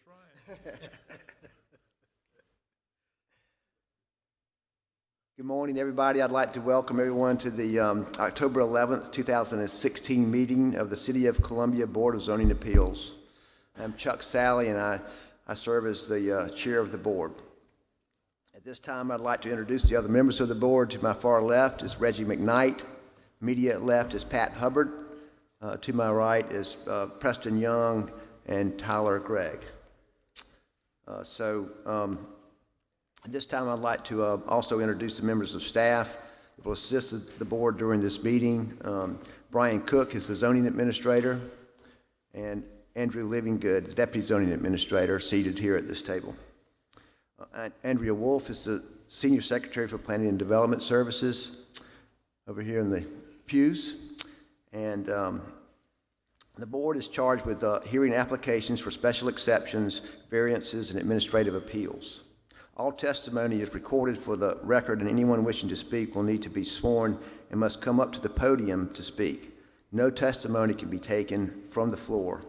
right. Good morning, everybody. I'd like to welcome everyone to the October 11th, 2016 meeting of the City of Columbia Board of Zoning Appeals. I'm Chuck Sally, and I serve as the chair of the board. At this time, I'd like to introduce the other members of the board. To my far left is Reggie McKnight. Immediate left is Pat Hubbard. To my right is Preston Young and Tyler Gregg. At this time, I'd like to also introduce the members of staff that will assist the board during this meeting. Brian Cook is the zoning administrator, and Andrew Livingood, the deputy zoning administrator, seated here at this table. Andrea Wolf is the senior secretary for planning and development services over here in the pews. And the board is charged with hearing applications for special exceptions, variances, and administrative appeals. All testimony is recorded for the record, and anyone wishing to speak will need to be sworn and must come up to the podium to speak. No testimony can be taken from the floor.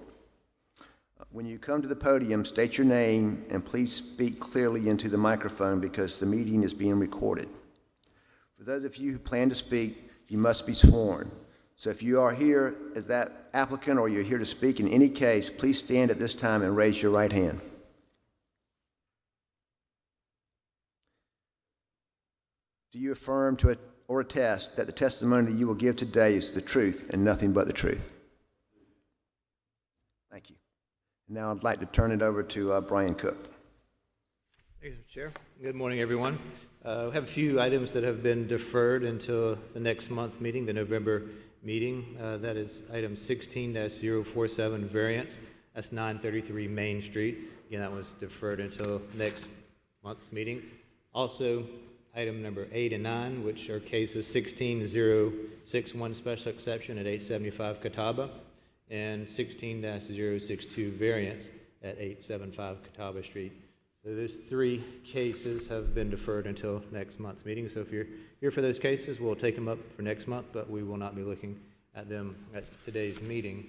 When you come to the podium, state your name and please speak clearly into the microphone because the meeting is being recorded. For those of you who plan to speak, you must be sworn. So if you are here as that applicant or you're here to speak in any case, please stand at this time and raise your right hand. Do you affirm or attest that the testimony that you will give today is the truth and nothing but the truth? Thank you. Now I'd like to turn it over to Brian Cook. Thank you, Mr. Chair. Good morning, everyone. We have a few items that have been deferred until the next month meeting, the November meeting. That is item 16-047 variance. That's 933 Main Street. Again, that was deferred until next month's meeting. Also, item number 8 and 9, which are cases 16-061 special exception at 875 Catawba and 16-062 variance at 875 Catawba Street. So those three cases have been deferred until next month's meeting. So if you're here for those cases, we'll take them up for next month, but we will not be looking at them at today's meeting.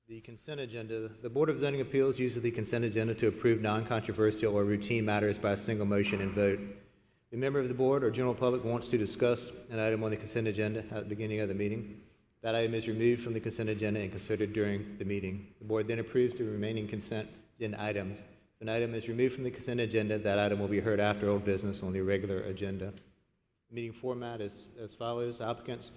The consent agenda. The Board of Zoning Appeals uses the consent agenda to approve non-controversial or routine matters by a single motion and vote. If a member of the board or general public wants to discuss an item on the consent agenda at the beginning of the meeting, that item is removed from the consent agenda and considered during the meeting. The board then approves the remaining consent agenda items. If an item is removed from the consent agenda, that item will be heard after old business on the regular agenda. The meeting format is as follows. Applicants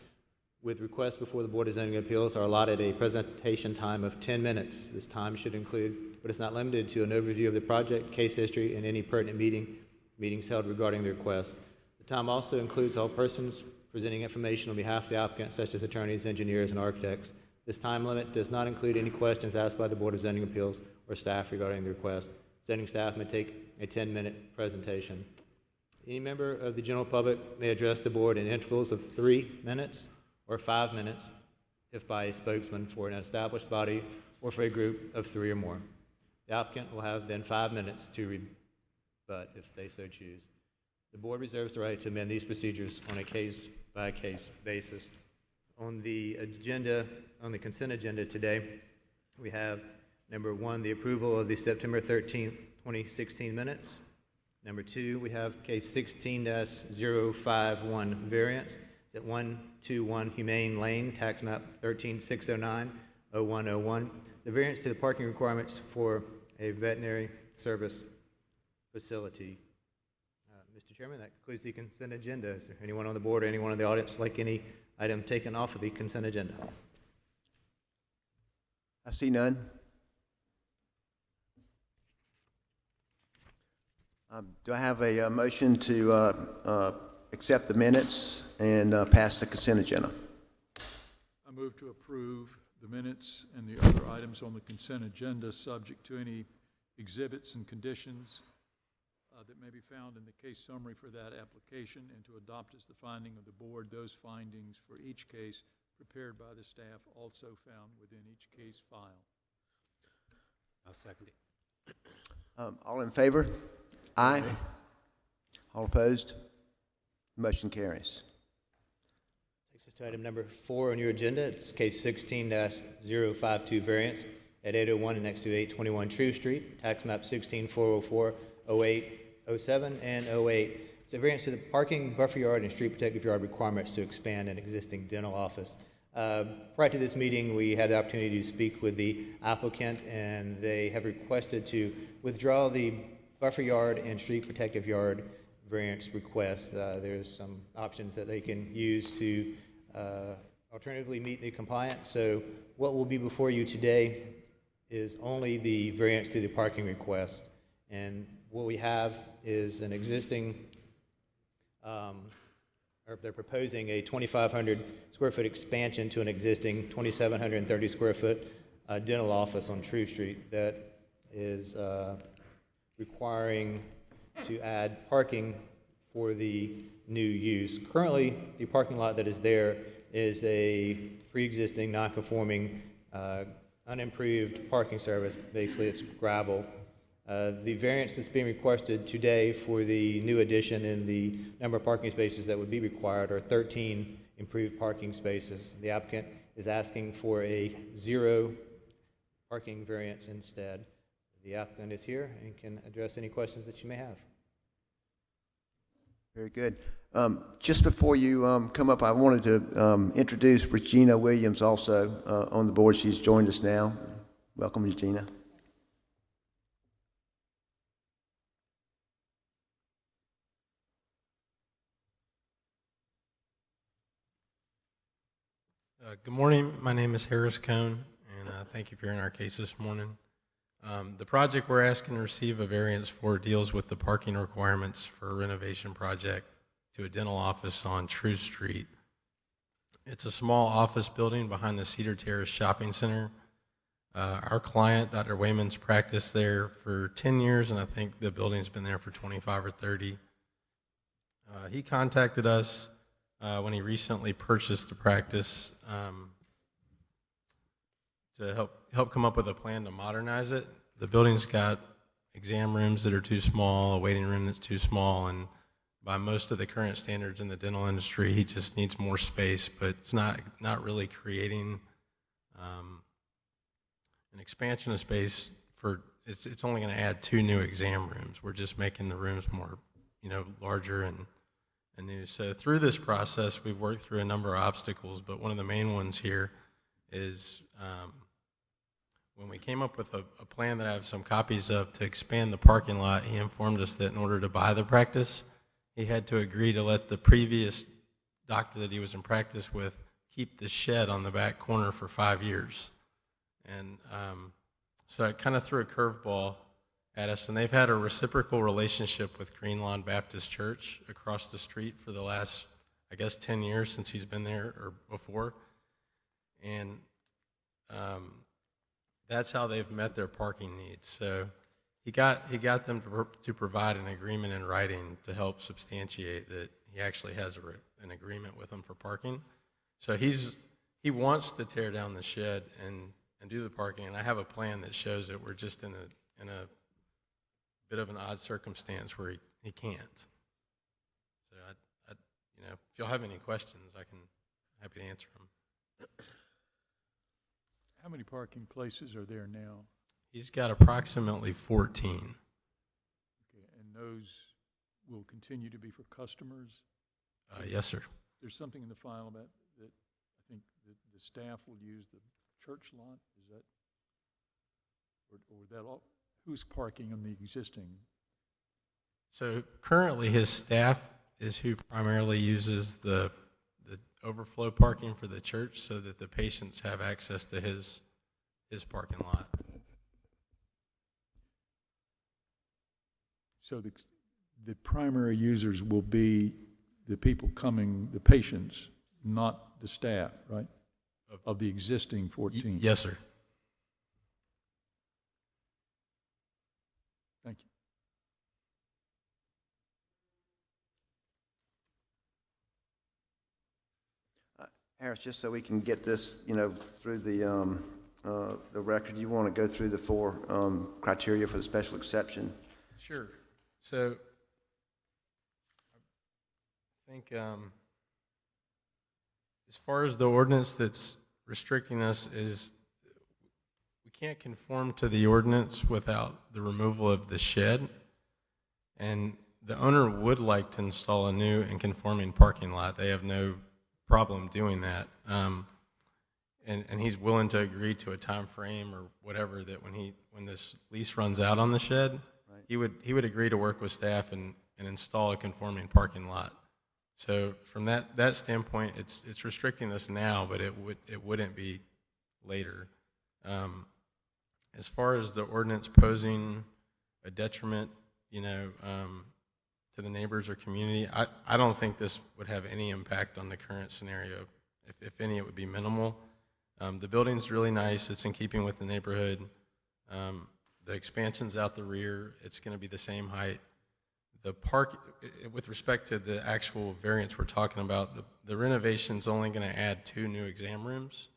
with requests before the Board of Zoning Appeals are allotted a presentation time of 10 minutes. This time should include, but it's not limited to, an overview of the project, case history, and any pertinent meetings held regarding the request. The time also includes all persons presenting information on behalf of the applicant, such as attorneys, engineers, and architects. This time limit does not include any questions asked by the Board of Zoning Appeals or staff regarding the request. Zoning staff may take a 10-minute presentation. Any member of the general public may address the board in intervals of 3 minutes or 5 minutes if by a spokesman for an established body or for a group of 3 or more. The applicant will have then 5 minutes to rebut if they so choose. The board reserves the right to amend these procedures on a case-by-case basis. On the consent agenda today, we have number 1, the approval of the September 13th, 2016 minutes. Number 2, we have case 16-051 variance. It's at 121 Humane Lane, tax map 13609-0101. The variance to the parking requirements for a veterinary service facility. Mr. Chairman, that concludes the consent agenda. Is there anyone on the board or anyone in the audience like any item taken off of the consent agenda? I see none. Do I have a motion to accept the minutes and pass the consent agenda? I move to approve the minutes and the other items on the consent agenda, subject to any exhibits and conditions that may be found in the case summary for that application, and to adopt as the finding of the board those findings for each case prepared by the staff, also found within each case file. I'll second it. All in favor? Aye. All opposed? Motion carries. Takes us to item number 4 on your agenda. It's case 16-052 variance at 801 and next to 821 True Street, tax map 16404, 08, 07, and 08. It's a variance to the parking, buffer yard, and street protective yard requirements to expand an existing dental office. Prior to this meeting, we had the opportunity to speak with the applicant, and they have requested to withdraw the buffer yard and street protective yard variance requests. There's some options that they can use to alternatively meet the compliance. So what will be before you today is only the variance to the parking request. And what we have is an existing, or they're proposing a 2,500 square foot expansion to an existing 2,730 square foot dental office on True Street that is requiring to add parking for the new use. Currently, the parking lot that is there is a pre-existing, non-conforming, unimproved parking service. Basically, it's gravel. The variance that's being requested today for the new addition in the number of parking spaces that would be required are 13 improved parking spaces. The applicant is asking for a 0 parking variance instead. The applicant is here and can address any questions that you may have. Very good. Just before you come up, I wanted to introduce Regina Williams also on the board. She's joined us now. Welcome, Regina. Good morning. My name is Harris Cohn, and thank you for hearing our case this morning. The project we're asking to receive a variance for deals with the parking requirements for a renovation project to a dental office on True Street. It's a small office building behind the Cedar Terrace Shopping Center. Our client, Dr. Wayman's practiced there for 10 years, and I think the building's been there for 25 or 30. He contacted us when he recently purchased the practice to help come up with a plan to modernize it. The building's got exam rooms that are too small, a waiting room that's too small, and by most of the current standards in the dental industry, he just needs more space, but it's not really creating an expansion of space for, it's only going to add 2 new exam rooms. We're just making the rooms more, larger and new. So through this process, we've worked through a number of obstacles, but one of the main ones here is when we came up with a plan that I have some copies of to expand the parking lot, he informed us that in order to buy the practice, he had to agree to let the previous doctor that he was in practice with keep the shed on the back corner for 5 years. And so it kind of threw a curveball at us, and they've had a reciprocal relationship with Green Lawn Baptist Church across the street for the last, 10 years since he's been there or before. And that's how they've met their parking needs. So he got them to provide an agreement in writing to help substantiate that he actually has an agreement with them for parking. So he wants to tear down the shed and do the parking, and I have a plan that shows that we're just in a bit of an odd circumstance where he can't. So if y'all have any questions, happy to answer them. How many parking places are there now? He's got approximately 14. Okay, and those will continue to be for customers? Yes, sir. There's something in the file about that I think the staff will use the church lot, is that, or that all, who's parking on the existing? So currently his staff is who primarily uses the overflow parking for the church so that the patients have access to his parking lot. So the primary users will be the people coming, the patients, not the staff, right? Of the existing 14? Yes, sir. Thank you. Harris, just so we can get this, through the record, you want to go through the 4 criteria for the special exception? Sure. So I think as far as the ordinance that's restricting us is we can't conform to the ordinance without the removal of the shed. And the owner would like to install a new and conforming parking lot. They have no problem doing that. And he's willing to agree to a time frame or whatever that when this lease runs out on the shed, Right. he would agree to work with staff and install a conforming parking lot. So from that standpoint, it's restricting us now, but it wouldn't be later. As far as the ordinance posing a detriment, to the neighbors or community, I don't think this would have any impact on the current scenario. If any, it would be minimal. The building's really nice. It's in keeping with the neighborhood. The expansion's out the rear. It's going to be the same height. The park, with respect to the actual variance we're talking about, the renovation's only going to add 2 new exam rooms.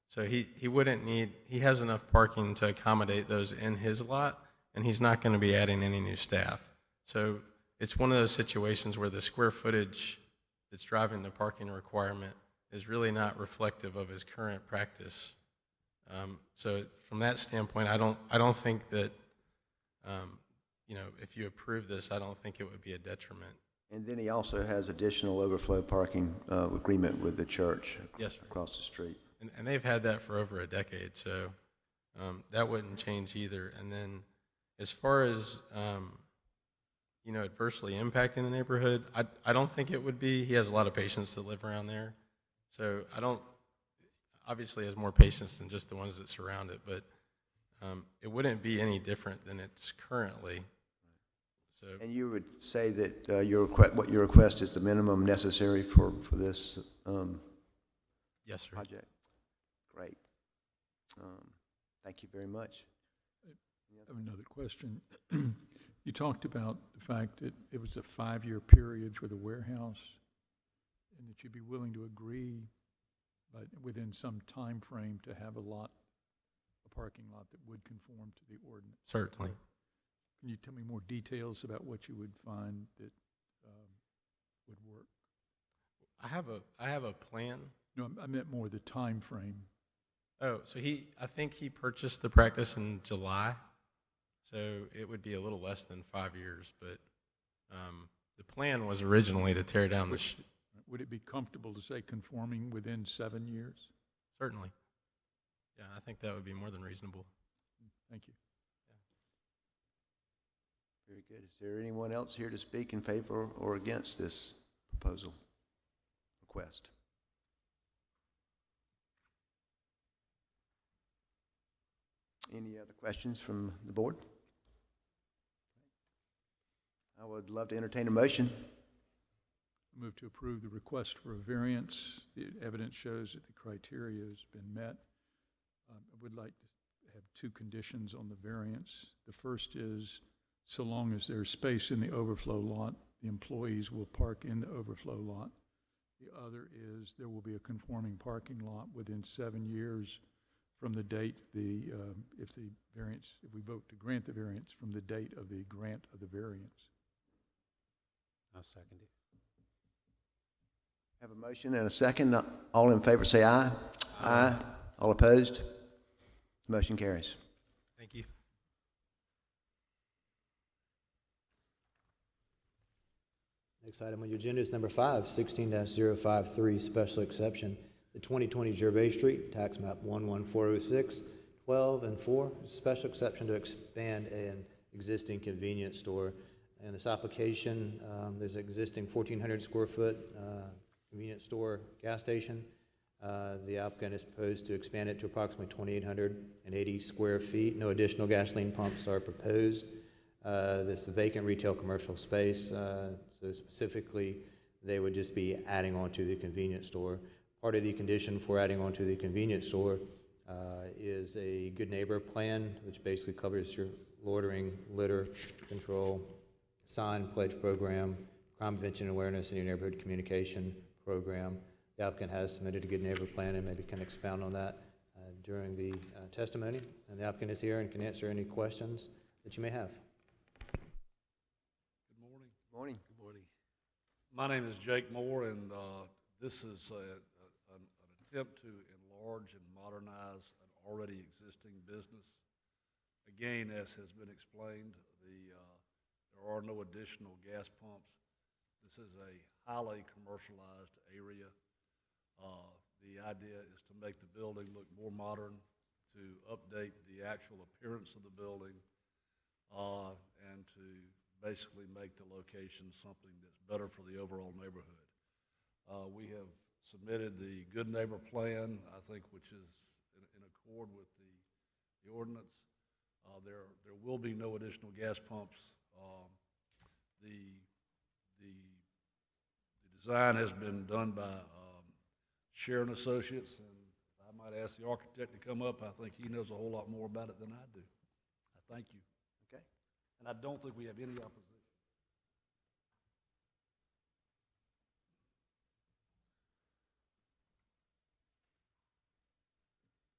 So he wouldn't need, he has enough parking to accommodate those in his lot, and he's not going to be adding any new staff. So it's one of those situations where the square footage that's driving the parking requirement is really not reflective of his current practice. So from that standpoint, I don't think that, if you approve this, I don't think it would be a detriment. And then he also has additional overflow parking agreement with the church. Yes, sir. Across the street. And they've had that for over a decade, so that wouldn't change either. And then as far as, adversely impacting the neighborhood, I don't think it would be. He has a lot of patients that live around there. So obviously has more patients than just the ones that surround it, but it wouldn't be any different than it's currently. So, And you would say that what your request is the minimum necessary for this yes, sir. project? Great. Thank you very much. I have another question. You talked about the fact that it was a 5-year period for the warehouse, and that you'd be willing to agree, but within some time frame, to have a parking lot that would conform to the ordinance. Certainly. Can you tell me more details about what you would find that would work? I have a plan. No, I meant more the time frame. Oh, so I think he purchased the practice in July, so it would be a little less than 5 years, but the plan was originally to tear down the Would it be comfortable to say conforming within 7 years? certainly. Yeah, I think that would be more than reasonable. Thank you. Very good. Is there anyone else here to speak in favor or against this proposal, request? Any other questions from the board? I would love to entertain a motion. I move to approve the request for a variance. The evidence shows that the criteria has been met. I would like to have 2 conditions on the variance. The first is, so long as there's space in the overflow lot, the employees will park in the overflow lot. The other is there will be a conforming parking lot within 7 years from the date if we vote to grant the variance, from the date of the grant of the variance. I'll second it. Have a motion and a second. All in favor say aye. Aye. All opposed? Motion carries. Thank you. Next item on your agenda is number 5, 16-053, special exception. The 2020 Gervais Street, tax map 11406, 12 and 4, special exception to expand an existing convenience store. In this application, there's an existing 1,400 square foot convenience store gas station. The applicant is proposed to expand it to approximately 2,880 square feet. No additional gasoline pumps are proposed. This is a vacant retail commercial space, so specifically they would just be adding on to the convenience store. Part of the condition for adding on to the convenience store is a good neighbor plan, which basically covers your loitering, litter control, sign pledge program, crime prevention awareness, and your neighborhood communication program. The applicant has submitted a good neighbor plan and maybe can expound on that during the testimony. And the applicant is here and can answer any questions that you may have. Good morning. Morning. Good morning. My name is Jake Moore, and this is an attempt to enlarge and modernize an already existing business. Again, as has been explained, there are no additional gas pumps. This is a highly commercialized area. The idea is to make the building look more modern, to update the actual appearance of the building, and to basically make the location something that's better for the overall neighborhood. We have submitted the Good Neighbor Plan, I think, which is in accord with the ordinance. There will be no additional gas pumps. The design has been done by Sharon Associates, and I might ask the architect to come up. I think he knows a whole lot more about it than I do. I thank you. Okay. And I don't think we have any opposition.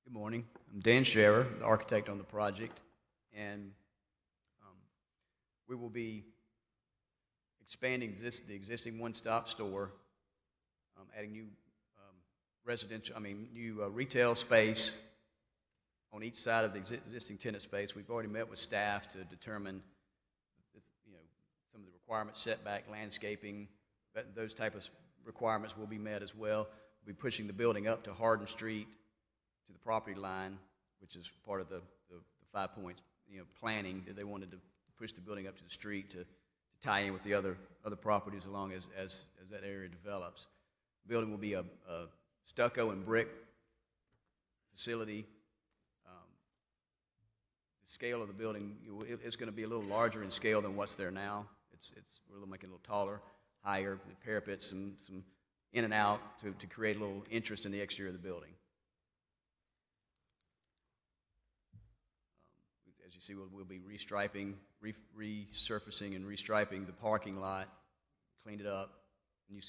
Good morning. I'm Dan Scherer, the architect on the project, and we will be expanding the existing one-stop store, adding new retail space on each side of the existing tenant space. We've already met with staff to determine, some of the requirements, setback, landscaping, those type of requirements will be met as well. We'll be pushing the building up to Hardin Street to the property line, which is part of the 5 points, planning that they wanted to push the building up to the street to tie in with the other properties along as that area develops. The building will be a stucco and brick facility. The scale of the building, it's going to be a little larger in scale than what's there now. We're making it a little taller, higher, the parapets, some in and out to create a little interest in the exterior of the building. As you see, we'll be restriping, resurfacing and restriping the parking lot, cleaned it up, and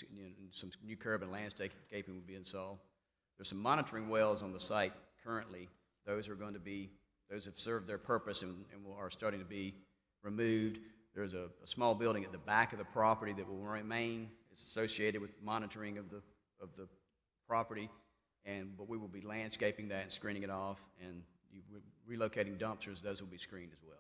some new curb and landscaping will be installed. There's some monitoring wells on the site currently. Those have served their purpose and are starting to be removed. There's a small building at the back of the property that will remain. It's associated with monitoring of the property, but we will be landscaping that and screening it off, and relocating dumpsters. Those will be screened as well.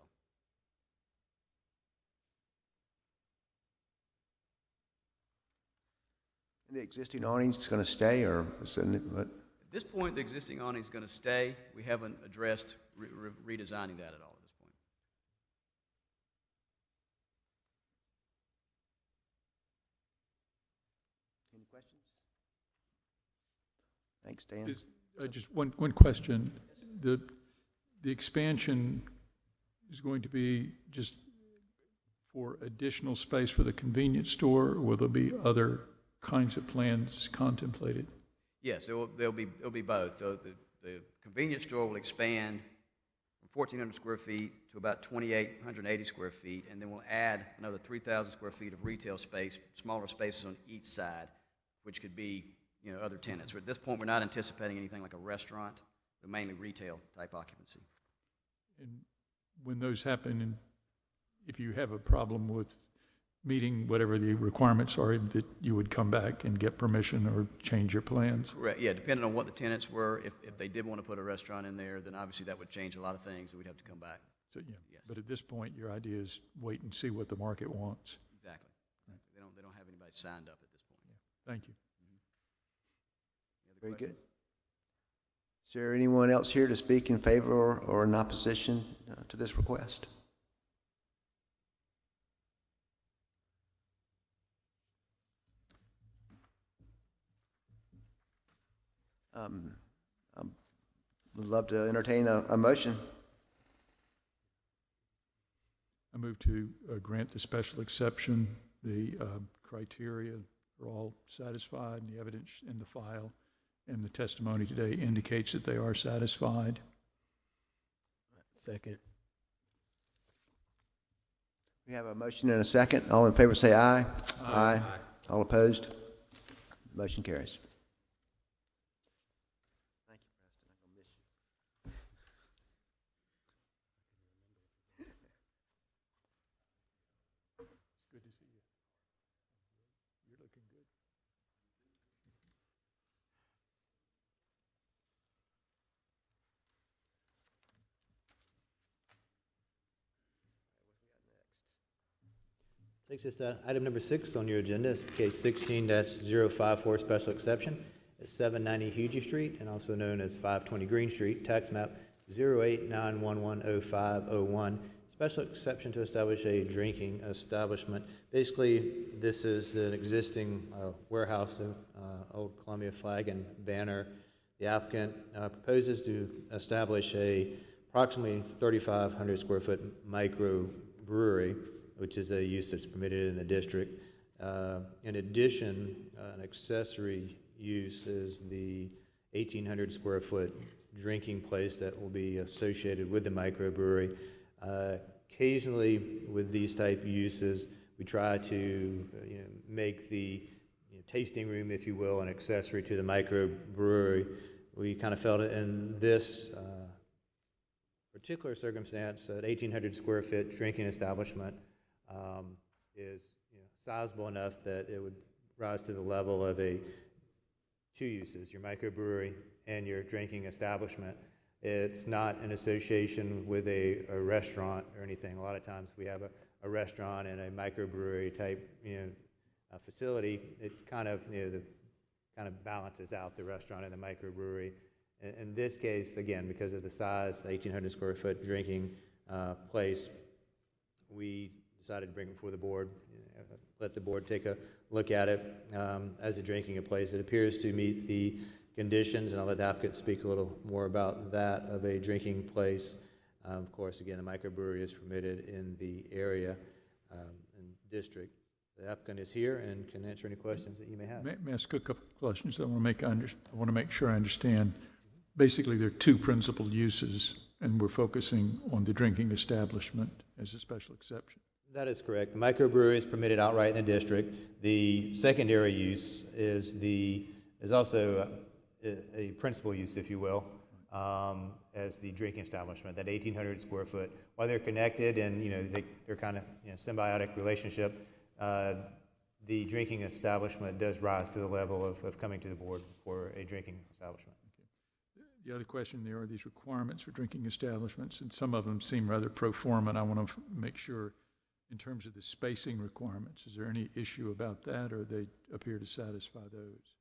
And the existing awning's going to stay, or is it, what? At this point, the existing awning is going to stay. We haven't addressed redesigning that at all at this point. Any questions? Thanks, Dan. Just one question. The expansion is going to be just for additional space for the convenience store, or will there be other kinds of plans contemplated? Yes, it'll be both. The convenience store will expand from 1,400 square feet to about 2,880 square feet, and then we'll add another 3,000 square feet of retail space, smaller spaces on each side, which could be other tenants. At this point, we're not anticipating anything like a restaurant, but mainly retail type occupancy. And when those happen, and if you have a problem with meeting whatever the requirements are, that you would come back and get permission or change your plans? Correct. Yeah, depending on what the tenants were, if they did want to put a restaurant in there, then obviously that would change a lot of things, and we'd have to come back. So, yeah. Yes. But at this point, your idea is wait and see what the market wants. Exactly. Right. They don't have anybody signed up at this point. Thank you. Any other Very questions? good. Is there anyone else here to speak in favor or in opposition to this request? I would love to entertain a motion. I move to grant the special exception. The criteria are all satisfied, and the evidence in the file and the testimony today indicates that they are satisfied. Second. We have a motion and a second. All in favor say aye. Aye. All opposed? Motion carries. Thank you, Preston. I'm going to miss you. It's good to see you. You're looking good. Takes us to item number 6 on your agenda, is case 16-054 special exception at 790 Hugie Street, and also known as 520 Green Street, tax map 089110501. Special exception to establish a drinking establishment. Basically, this is an existing warehouse, old Columbia flag and banner. The applicant proposes to establish a approximately 3,500 square foot micro brewery, which is a use that's permitted in the district. In addition, an accessory use is the 1,800 square foot drinking place that will be associated with the microbrewery. Occasionally, with these type uses, we try to make the tasting room, if you will, an accessory to the microbrewery. We kind of felt it in this particular circumstance, an 1,800 square foot drinking establishment is sizable enough that it would rise to the level of a two uses, your microbrewery and your drinking establishment. It's not an association with a restaurant or anything. A lot of times we have a restaurant and a microbrewery type facility. It kind of balances out the restaurant and the microbrewery. In this case, again, because of the size, 1,800 square foot drinking place, we decided to bring it before the board, let the board take a look at it as a drinking place. It appears to meet the conditions, and I'll let the applicant speak a little more about that, of a drinking place. Of course, again, the microbrewery is permitted in the area and district. The applicant is here and can answer any questions that you may have. May I ask a couple of questions? I want to make sure I understand. Basically, there are two principal uses, and we're focusing on the drinking establishment as a special exception. That is correct. The microbrewery is permitted outright in the district. The secondary use is also a principal use, if you will, as the drinking establishment, that 1,800 square foot. While they're connected and they're kind of symbiotic relationship, the drinking establishment does rise to the level of coming to the board for a drinking establishment. The other question, there are these requirements for drinking establishments, and some of them seem rather pro forma, and I want to make sure in terms of the spacing requirements, is there any issue about that, or they appear to satisfy those?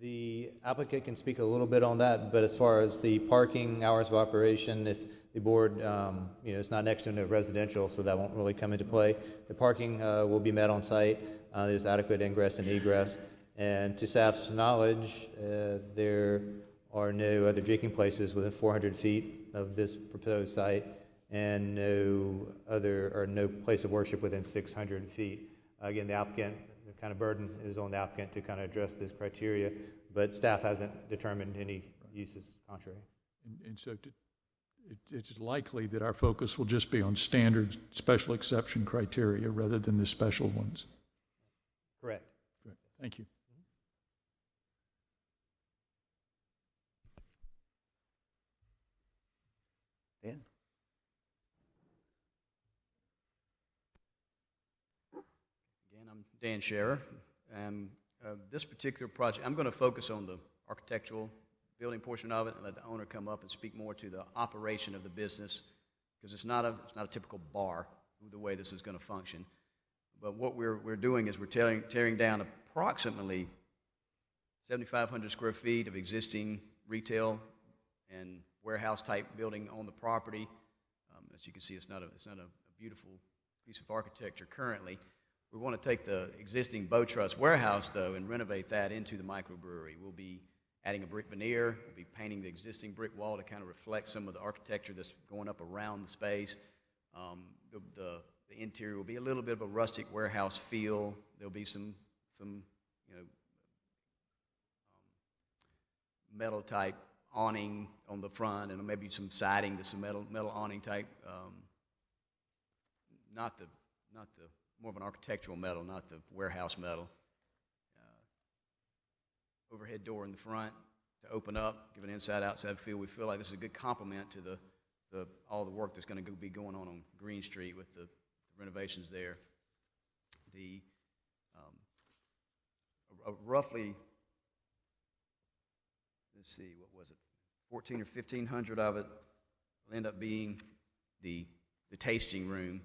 The applicant can speak a little bit on that, but as far as the parking hours of operation, if the board, it's not next to a residential, so that won't really come into play. The parking will be met on site. There's adequate ingress and egress. And to staff's knowledge, there are no other drinking places within 400 feet of this proposed site, and no place of worship within 600 feet. Again, the applicant, the kind of burden is on the applicant to kind of address this criteria, but staff hasn't determined any uses contrary. And so it's likely that our focus will just be on standard special exception criteria rather than the special ones. Correct. Great. Thank you. Dan? Again, I'm Dan Scherer, and this particular project, I'm going to focus on the architectural building portion of it and let the owner come up and speak more to the operation of the business, because it's not a typical bar, the way this is going to function. But what we're doing is we're tearing down approximately 7,500 square feet of existing retail and warehouse type building on the property. As you can see, it's not a beautiful piece of architecture currently. We want to take the existing Bow Trust warehouse, though, and renovate that into the microbrewery. We'll be adding a brick veneer. We'll be painting the existing brick wall to kind of reflect some of the architecture that's going up around the space. The interior will be a little bit of a rustic warehouse feel. There'll be some metal type awning on the front, and maybe some siding, some metal awning type. Not the more of an architectural metal, not the warehouse metal. Overhead door in the front to open up, give an inside-outside feel. We feel like this is a good complement to all the work that's going to be going on Green Street with the renovations there. The roughly, let's see, what was it, 1,400 or 1,500 of it will end up being the tasting room,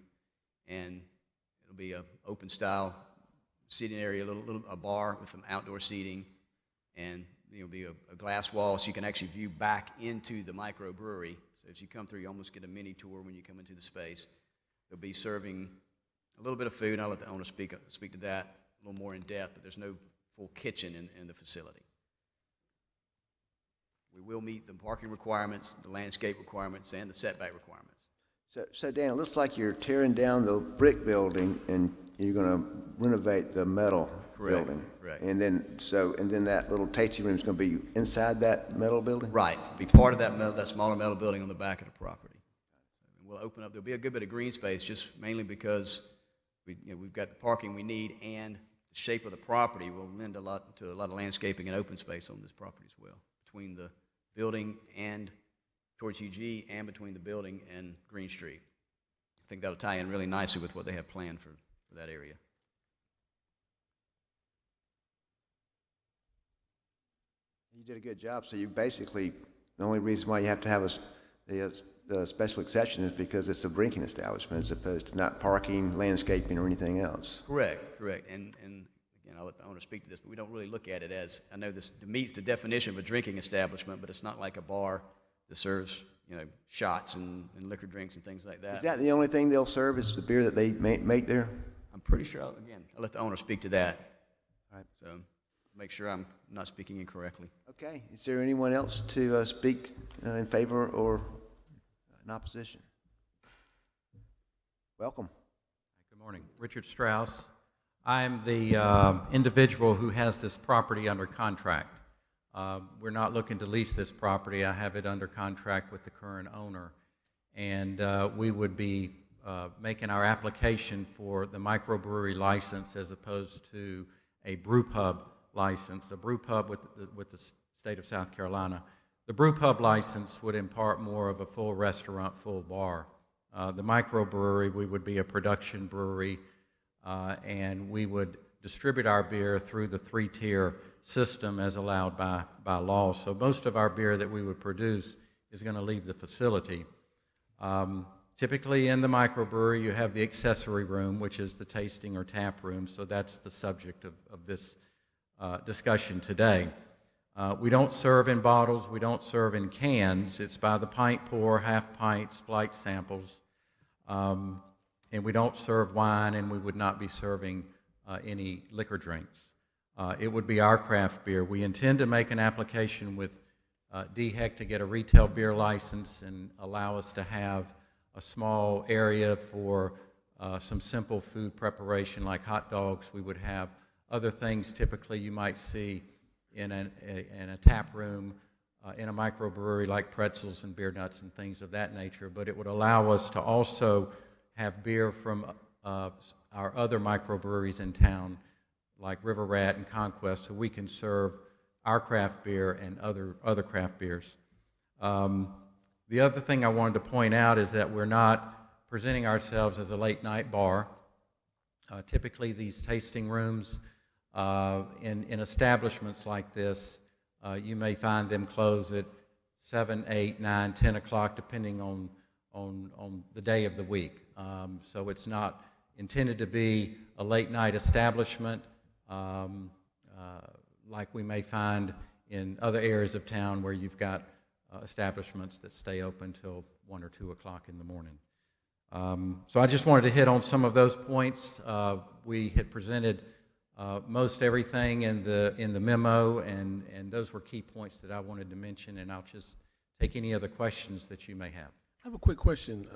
and It'll be a open style seating area, a bar with some outdoor seating, and be a glass wall so you can actually view back into the microbrewery. So as you come through, you almost get a mini tour when you come into the space. They'll be serving a little bit of food, and I'll let the owner speak to that a little more in depth, but there's no full kitchen in the facility. We will meet the parking requirements, the landscape requirements, and the setback requirements. So Dan, it looks like you're tearing down the brick building and you're going to renovate the metal Correct, building. correct. And then that little tasting room is going to be inside that metal building? Right, be part of that smaller metal building on the back of the property. We'll open up, there'll be a good bit of green space, just mainly because we've got the parking we need, and the shape of the property will lend a lot to a lot of landscaping and open space on this property as well, between the building and towards UG, and between the building and Green Street. I think that'll tie in really nicely with what they have planned for that area. You did a good job. So you basically, the only reason why you have to have the special exception is because it's a drinking establishment as opposed to not parking, landscaping, or anything else. Correct. And again, I'll let the owner speak to this, but we don't really look at it as, I know this meets the definition of a drinking establishment, but it's not like a bar that serves, shots and liquor drinks and things like that. Is that the only thing they'll serve is the beer that they make there? I'm pretty sure, I'll let the owner speak to that. All right. So make sure I'm not speaking incorrectly. Okay. Is there anyone else to speak in favor or in opposition? Welcome. Good morning. Richard Strauss. I'm the individual who has this property under contract. We're not looking to lease this property. I have it under contract with the current owner. And we would be making our application for the microbrewery license as opposed to a brew pub license. A brew pub with the state of South Carolina. The brew pub license would impart more of a full restaurant, full bar. The microbrewery, we would be a production brewery, and we would distribute our beer through the three-tier system as allowed by law. So most of our beer that we would produce is going to leave the facility. Typically in the microbrewery, you have the accessory room, which is the tasting or tap room, so that's the subject of this discussion today. We don't serve in bottles, we don't serve in cans. It's by the pint pour, half pints, flight samples. And we don't serve wine, and we would not be serving any liquor drinks. It would be our craft beer. We intend to make an application with DHEC to get a retail beer license and allow us to have a small area for some simple food preparation like hot dogs. We would have other things typically you might see in a tap room, in a microbrewery like pretzels and beer nuts and things of that nature, but it would allow us to also have beer from our other microbreweries in town like River Rat and Conquest, so we can serve our craft beer and other craft beers. The other thing I wanted to point out is that we're not presenting ourselves as a late night bar. Typically these tasting rooms in establishments like this, you may find them close at 7, 8, 9, 10 o'clock, depending on the day of the week. So it's not intended to be a late night establishment like we may find in other areas of town where you've got establishments that stay open till 1 or 2 o'clock in the morning. So I just wanted to hit on some of those points. We had presented most everything in the memo, and those were key points that I wanted to mention, and I'll just take any other questions that you may have. I have a quick question.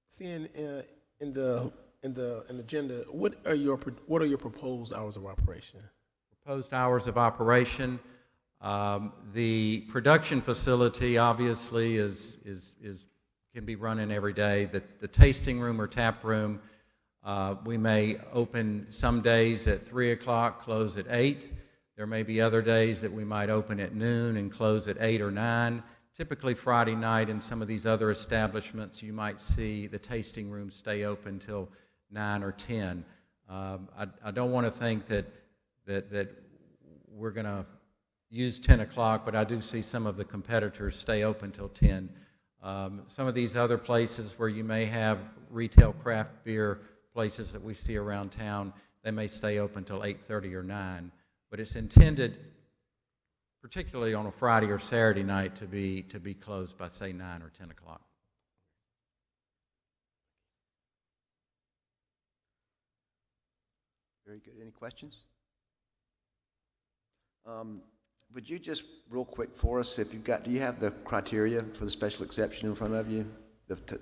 Seeing in the agenda, what are your proposed hours of operation? Proposed hours of operation. The production facility obviously can be running every day. The tasting room or tap room, we may open some days at 3 o'clock, close at 8. There may be other days that we might open at noon and close at 8 or 9. Typically Friday night in some of these other establishments, you might see the tasting room stay open till 9 or 10. I don't want to think that we're going to use 10 o'clock, but I do see some of the competitors stay open till 10. Some of these other places where you may have retail craft beer places that we see around town, they may stay open till 8:30 or 9. But it's intended, particularly on a Friday or Saturday night, to be closed by, say, 9 or 10 o'clock. Very good. Any questions? Would you just real quick for us, if you've got, do you have the criteria for the special exception in front of you?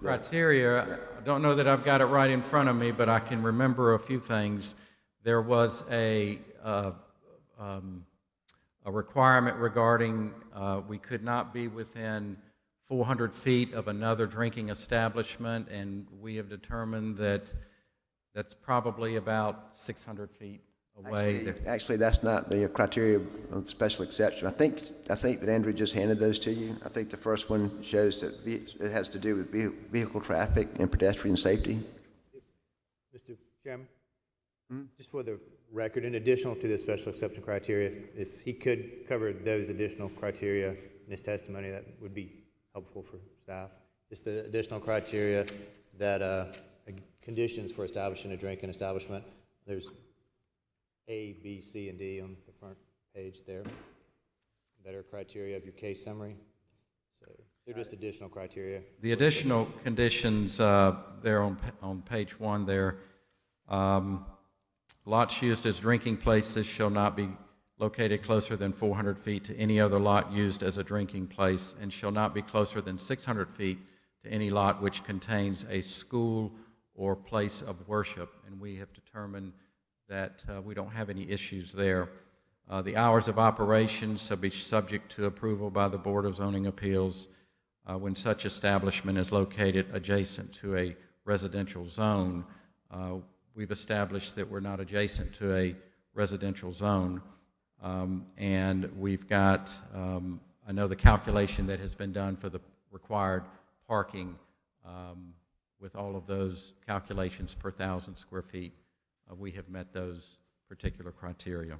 Criteria, I don't know that I've got it right in front of me, but I can remember a few things. There was a requirement regarding we could not be within 400 feet of another drinking establishment, and we have determined that that's probably about 600 feet away. Actually, that's not the criteria of the special exception. I think that Andrew just handed those to you. I think the first one shows that it has to do with vehicle traffic and pedestrian safety. Mr. Chairman? Just for the record, in addition to the special exception criteria, if he could cover those additional criteria in his testimony, that would be helpful for staff. Just the additional criteria that conditions for establishing a drinking establishment. There's A, B, C, and D on the front page there that are criteria of your case summary. So they're just additional criteria. The additional conditions there on page 1 there, lots used as drinking places shall not be located closer than 400 feet to any other lot used as a drinking place, and shall not be closer than 600 feet to any lot which contains a school or place of worship. And we have determined that we don't have any issues there. The hours of operation shall be subject to approval by the Board of Zoning Appeals when such establishment is located adjacent to a residential zone. We've established that we're not adjacent to a residential zone, and we've got, I know the calculation that has been done for the required parking with all of those calculations per 1,000 square feet. We have met those particular criteria.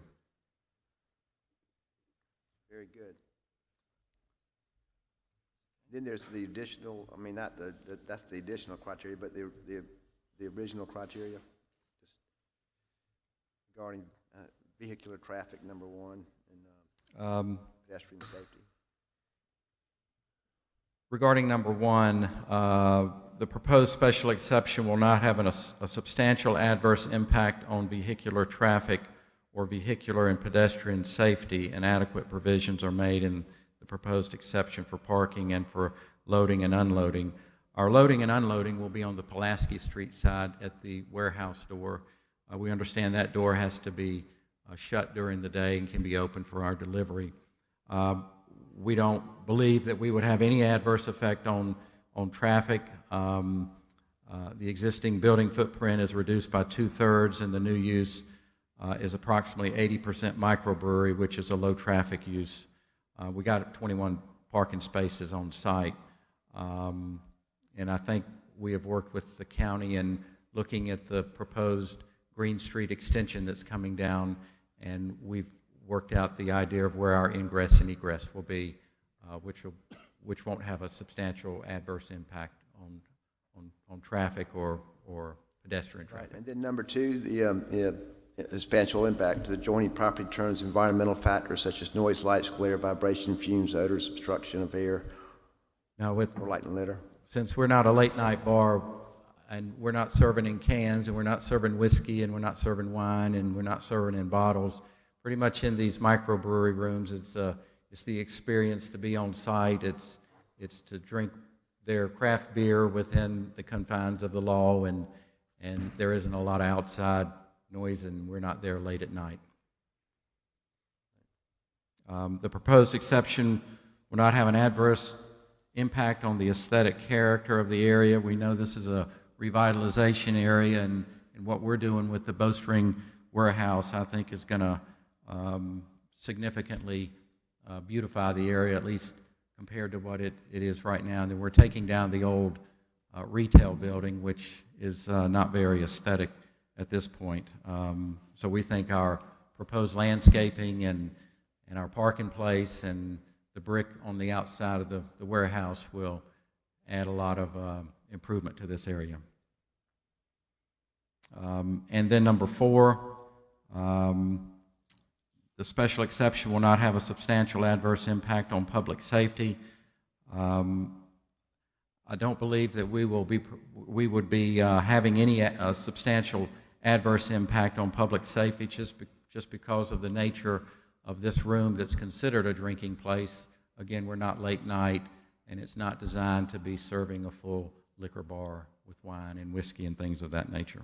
Very good. Then there's the additional, I mean, not that's the additional criteria, but the original criteria, just regarding vehicular traffic, number 1, and pedestrian safety. Regarding number 1, the proposed special exception will not have a substantial adverse impact on vehicular traffic or vehicular and pedestrian safety, and adequate provisions are made in the proposed exception for parking and for loading and unloading. Our loading and unloading will be on the Pulaski Street side at the warehouse door. We understand that door has to be shut during the day and can be open for our delivery. We don't believe that we would have any adverse effect on traffic. The existing building footprint is reduced by 2/3, and the new use is approximately 80% microbrewery, which is a low traffic use. We got 21 parking spaces on site, and I think we have worked with the county in looking at the proposed Green Street extension that's coming down, and we've worked out the idea of where our ingress and egress will be, which won't have a substantial adverse impact on traffic or pedestrian traffic. Right. And then number 2, the substantial impact to the adjoining property terms environmental factors such as noise, lights, glare, vibration, fumes, odors, obstruction of air, Now, with or light and litter. since we're not a late night bar, and we're not serving in cans, and we're not serving whiskey, and we're not serving wine, and we're not serving in bottles, pretty much in these microbrewery rooms, it's the experience to be on site. It's to drink their craft beer within the confines of the law, and there isn't a lot of outside noise, and we're not there late at night. The proposed exception will not have an adverse impact on the aesthetic character of the area. We know this is a revitalization area, and what we're doing with the Bowstring warehouse, I think, is going to significantly beautify the area, at least compared to what it is right now. And then we're taking down the old retail building, which is not very aesthetic at this point. So we think our proposed landscaping and our parking place and the brick on the outside of the warehouse will add a lot of improvement to this area. And then number 4, the special exception will not have a substantial adverse impact on public safety. I don't believe that we would be having any substantial adverse impact on public safety just because of the nature of this room that's considered a drinking place. Again, we're not late night, and it's not designed to be serving a full liquor bar with wine and whiskey and things of that nature.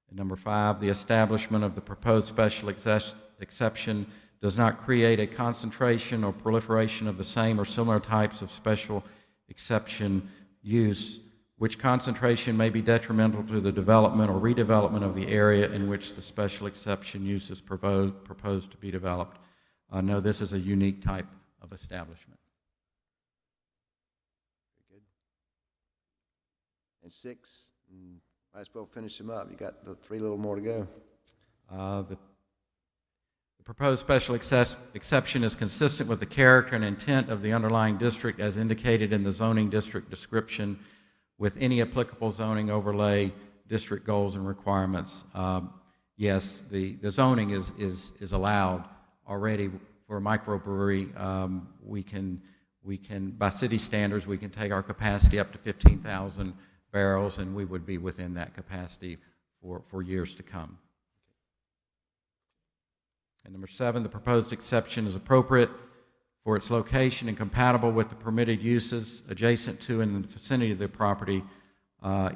And number 5, the establishment of the proposed special exception does not create a concentration or proliferation of the same or similar types of special exception use, which concentration may be detrimental to the development or redevelopment of the area in which the special exception use is proposed to be developed. No, this is a unique type of establishment. Very good. And 6, might as well finish them up. You got the 3 little more to go. The proposed special exception is consistent with the character and intent of the underlying district as indicated in the zoning district description, with any applicable zoning overlay, district goals and requirements. Yes, the zoning is allowed already for a microbrewery. We can, by city standards, we can take our capacity up to 15,000 barrels, and we would be within that capacity for years to come. And number 7, the proposed exception is appropriate for its location and compatible with the permitted uses adjacent to and in the vicinity of the property.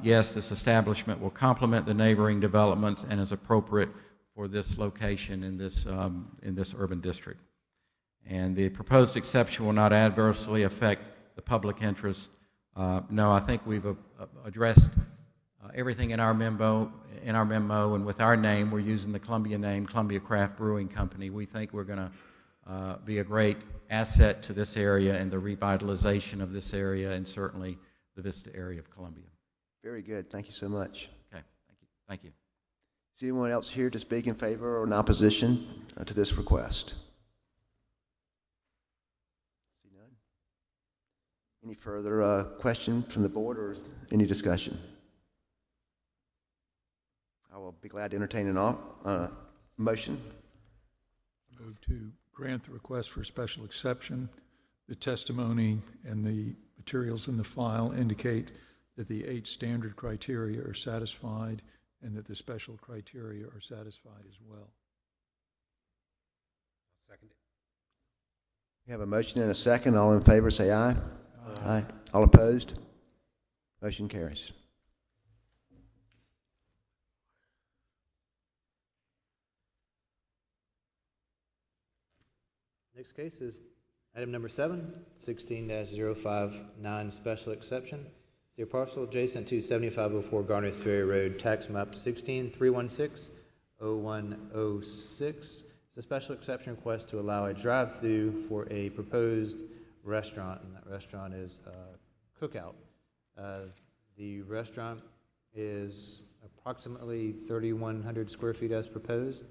Yes, this establishment will complement the neighboring developments and is appropriate for this location in this urban district. And the proposed exception will not adversely affect the public interest. No, I think we've addressed everything in our memo, and with our name, we're using the Columbia name, Columbia Craft Brewing Company. We think we're going to be a great asset to this area and the revitalization of this area, and certainly the Vista area of Columbia. Very good. Thank you so much. Okay, thank you. Is anyone else here to speak in favor or in opposition to this request? See none. Any further question from the board or any discussion? I will be glad to entertain a motion. Move to grant the request for a special exception. The testimony and the materials in the file indicate that the 8 standard criteria are satisfied and that the special criteria are satisfied as well. I'll second it. We have a motion and a second. All in favor say aye. Aye. All opposed? Motion carries. Next case is item number 7, 16-059 special exception. It's your parcel adjacent to 7504 Garners Ferry Road, tax map 16-316-0106. It's a special exception request to allow a drive-through for a proposed restaurant, and that restaurant is Cookout. The restaurant is approximately 3,100 square feet as proposed,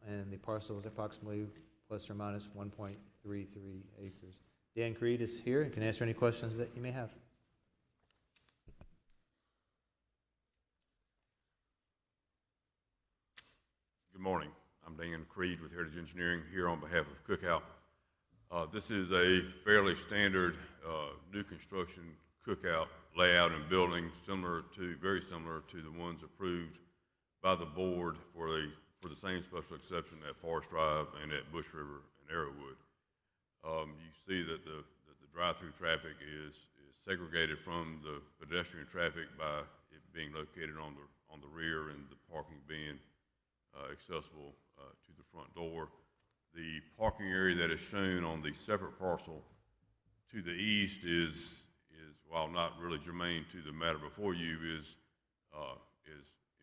and the parcel is approximately plus or minus 1.33 acres. Dan Creed is here and can answer any questions that you may have. Good morning. I'm Dan Creed with Heritage Engineering here on behalf of Cookout. This is a fairly standard new construction cookout layout and building, very similar to the ones approved by the board for the same special exception at Forest Drive and at Bush River and Arrowwood. You see that the drive-through traffic is segregated from the pedestrian traffic by it being located on the rear and the parking being accessible to the front door. The parking area that is shown on the separate parcel to the east is while not really germane to the matter before you, is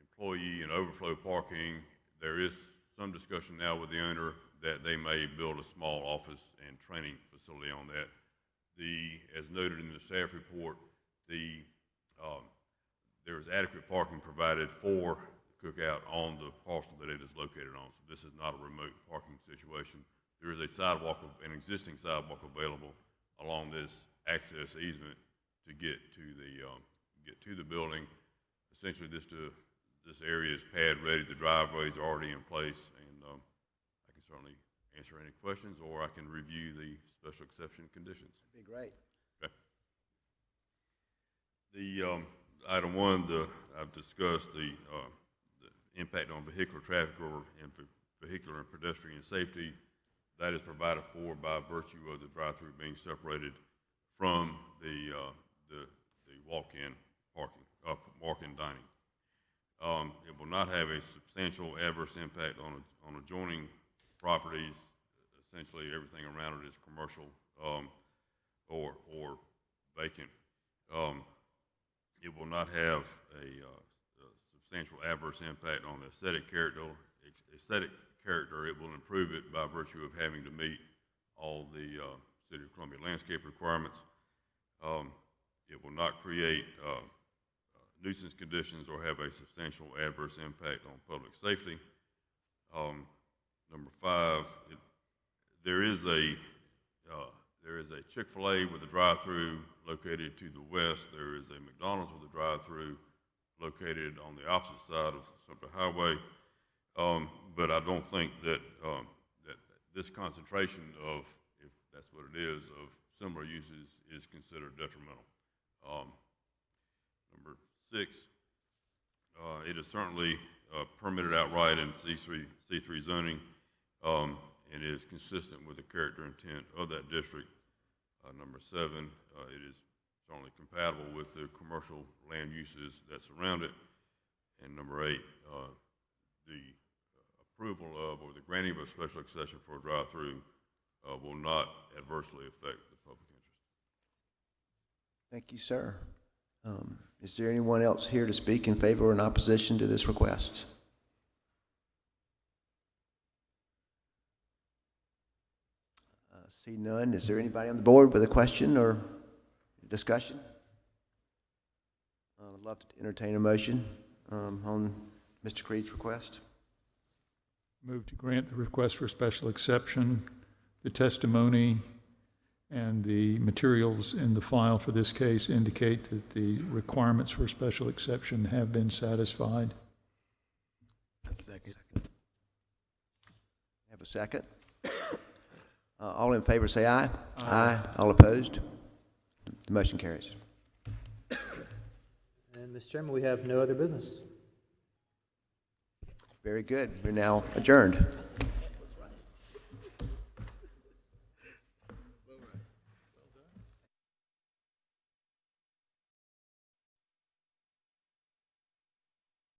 employee and overflow parking. There is some discussion now with the owner that they may build a small office and training facility on that. As noted in the staff report, there is adequate parking provided for Cookout on the parcel that it is located on. So this is not a remote parking situation. There is an existing sidewalk available along this access easement to get to get to the building. Essentially, this area is pad ready. The driveways are already in place, and I can certainly answer any questions, or I can review the special exception conditions. Be great. Okay. The item one, I've discussed the impact on vehicular traffic and vehicular and pedestrian safety. That is provided for by virtue of the drive-through being separated from the walk-in parking, walk-in dining. It will not have a substantial adverse impact on adjoining properties. Essentially, everything around it is commercial or vacant. It will not have a substantial adverse impact on the aesthetic character. It will improve it by virtue of having to meet all the City of Columbia landscape requirements. It will not create nuisance conditions or have a substantial adverse impact on public safety. Number 5, there is a Chick-fil-A with a drive-through located to the west. There is a McDonald's with a drive-through located on the opposite side of Sumter Highway. But I don't think that that this concentration of, if that's what it is, of similar uses is considered detrimental. Number 6, it is certainly permitted outright in C3 zoning, and is consistent with the character intent of that district. Number 7, it is certainly compatible with the commercial land uses that surround it. And number 8, the approval of or the granting of a special exception for a drive-through will not adversely affect the public interest. Thank you, sir. Is there anyone else here to speak in favor or in opposition to this request? See none. Is there anybody on the board with a question or discussion? I'd love to entertain a motion on Mr. Creed's request. Move to grant the request for special exception. The testimony and the materials in the file for this case indicate that the requirements for special exception have been satisfied. Second. Have a second? All in favor say aye. Aye. All opposed? The motion carries. And, Mr. Chairman, we have no other business. Very good. We're now adjourned.